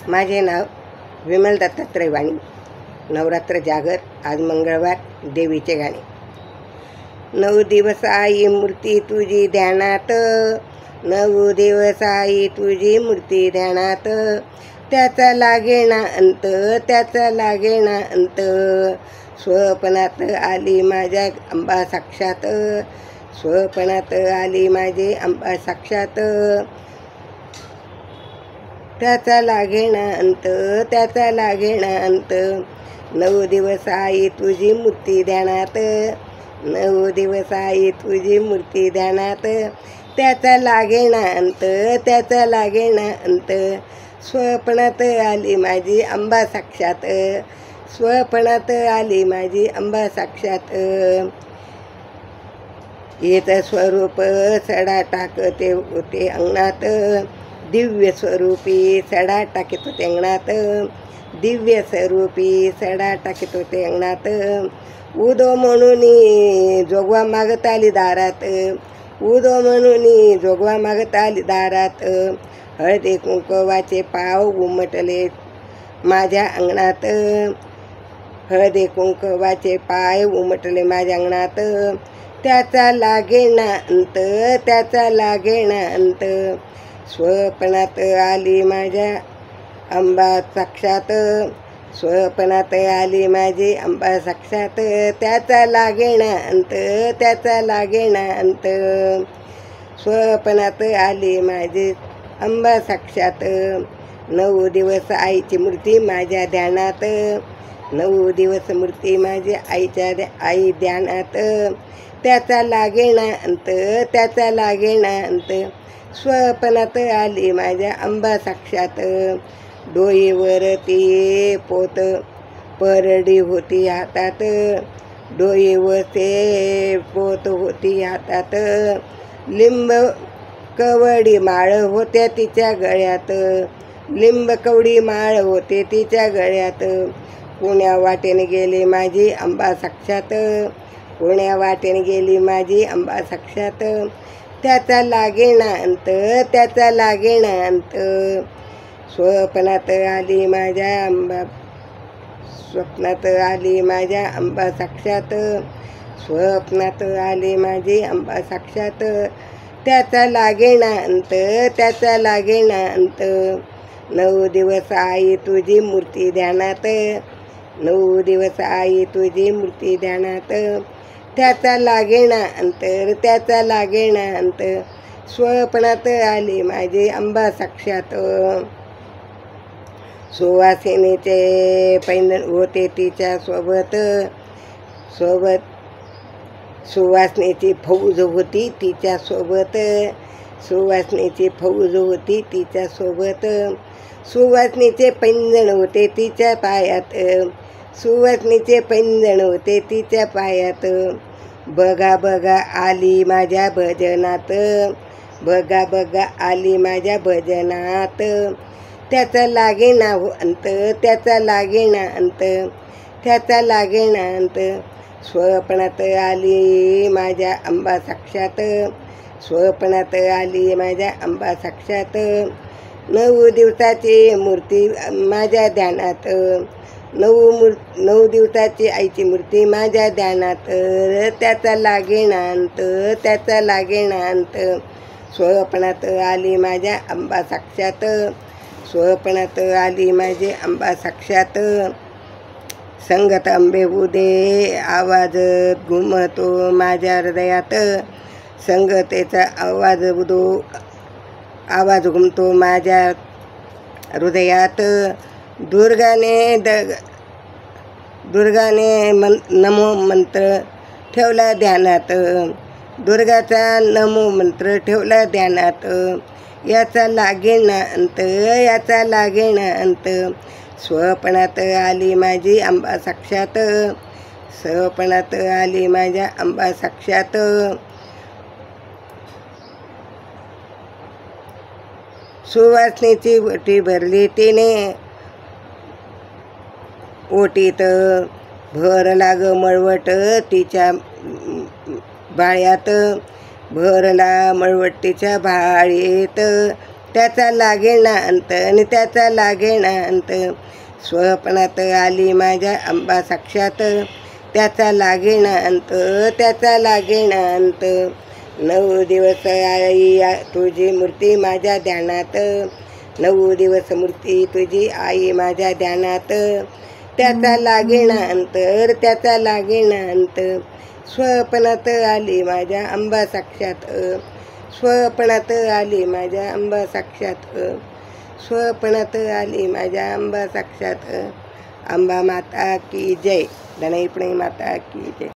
माझे नाव विमल दत्तात्रय वाणी. नवरात्र जागर. आज मंगळवार. देवीचे गाणे. 9 दिवस आई मूर्ती तुझी ध्यानात, 9 दिवस आई तुझी मूर्ती ध्यानात, त्याचा लागेना अंत, त्याचा लागेना अंत. स्वप्नात आली माझ्या अंबा साक्षात, स्वप्नात आली माझी अंबा साक्षात, त्याचा लागेना अंत, त्याचा लागेना अंत. 9 दिवस आई तुझी मूर्ती ध्यानात, 9 दिवस आई तुझी मूर्ती ध्यानात, त्याचा लागेना अंत, त्याचा लागेना अंत. स्वप्नात आली माझी अंबा साक्षात, स्वप्नात आली माझी अंबा साक्षात. येत स्वरूप सडा टाकते होते अंगणात, दिव्य स्वरूपी सडा टाकीत होते अंगणात, दिव्य स्वरूपी सडा टाकीत होते अंगणात. उदो म्हणून जोगवा मागत आली दारात, उदो म्हणून जोगवा मागत आली दारात. हळदी कुंकवाचे पाव उमटले माझ्या अंगणात, हळदी कुंकवाचे पाय उमटले माझ्या अंगणात, त्याचा लागेना अंत, त्याचा लागेना अंत. स्वप्नात आली माझ्या अंबा साक्षात, स्वप्नात आली माझी अंबा साक्षात, त्याचा लागेना अंत, त्याचा लागेना अंत. स्वप्नात आली माझी अंबा साक्षात. 9 दिवस आईची मूर्ती माझ्या ध्यानात, 9 दिवस मूर्ती माझी आई ध्यानात, त्याचा लागेना अंत, त्याचा लागेना अंत. स्वप्नात आली माझ्या अंबा साक्षात. डोईवरती पोत परडी होती हातात, डोईवरती पोत होती हातात. लिंब कवडी माळ होत्या तिच्या गळ्यात, लिंब कवडी माळ होते तिच्या गळ्यात. पुण्या वाटेने गेली माझी अंबा साक्षात, पुण्या वाटेने गेली माझी अंबा साक्षात, त्याचा लागेना अंत, त्याचा लागेना अंत. स्वप्नात आली माझ्या अंबा, स्वप्नात आली माझ्या अंबा साक्षात, स्वप्नात आली माझी अंबा साक्षात, त्याचा लागेना अंत, त्याचा लागेना अंत. 9 दिवस आई तुझी मूर्ती ध्यानात, 9 दिवस आई तुझी मूर्ती ध्यानात, त्याचा लागेना अंतर, त्याचा लागेना अंत. स्वप्नात आली माझी अंबा साक्षात. सुवासिनीचे पैंजण होते तिच्या सोबत, सोबत सुवासिनीची फौज होती तिच्या सोबत, सुवासिनीची फौज होती तिच्या सोबत. सुवासिनीचे पैंजण होते तिच्या पायात, सुवासिनीचे पैंजण होते तिच्या पायात. बघा बघा आली माझ्या भजनात, बघा बघा आली माझ्या भजनात, त्याचा लागेना अंत, त्याचा लागेना अंत, त्याचा लागेना अंत. स्वप्नात आली माझ्या अंबा साक्षात, स्वप्नात आली माझ्या अंबा साक्षात. 9 दिवसाची मूर्ती माझ्या ध्यानात, 9 दिवसाची आईची मूर्ती माझ्या ध्यानात, त्याचा लागेना अंत, त्याचा लागेना अंत. स्वप्नात आली माझ्या अंबा साक्षात, स्वप्नात आली माझी अंबा साक्षात. संगत अंबे उदे आवाज घुमतो माझ्या हृदयात, संगतेचा आवाज आवाज घुमतो माझ्या हृदयात. दुर्गाने नमो मंत्र ठेवला ध्यानात, दुर्गाचा नमो मंत्र ठेवला ध्यानात, याचा लागेना अंत, याचा लागेना अंत. स्वप्नात आली माझी अंबा साक्षात, स्वप्नात आली माझ्या अंबा साक्षात. सुवासिनीची ओटी भरली तिने, ओटीत भरला ग मळवट तिच्या भाळ्यात, भरला मळवट तिच्या भाळीत, त्याचा लागेना अंत आणि त्याचा लागेना अंत. स्वप्नात आली माझ्या अंबा साक्षात, त्याचा लागेना अंत, त्याचा लागेना अंत. 9 दिवस आई तुझी मूर्ती माझ्या ध्यानात, 9 दिवस मूर्ती तुझी आई माझ्या ध्यानात. त्याचा लागेना अंतर, त्याचा लागेना अंत. स्वप्नात आली माझ्या अंबा साक्षात, स्वप्नात आली माझ्या अंबा साक्षात, स्वप्नात आली माझ्या अंबा साक्षात. अंबा माता की जय. धनई माता की जय.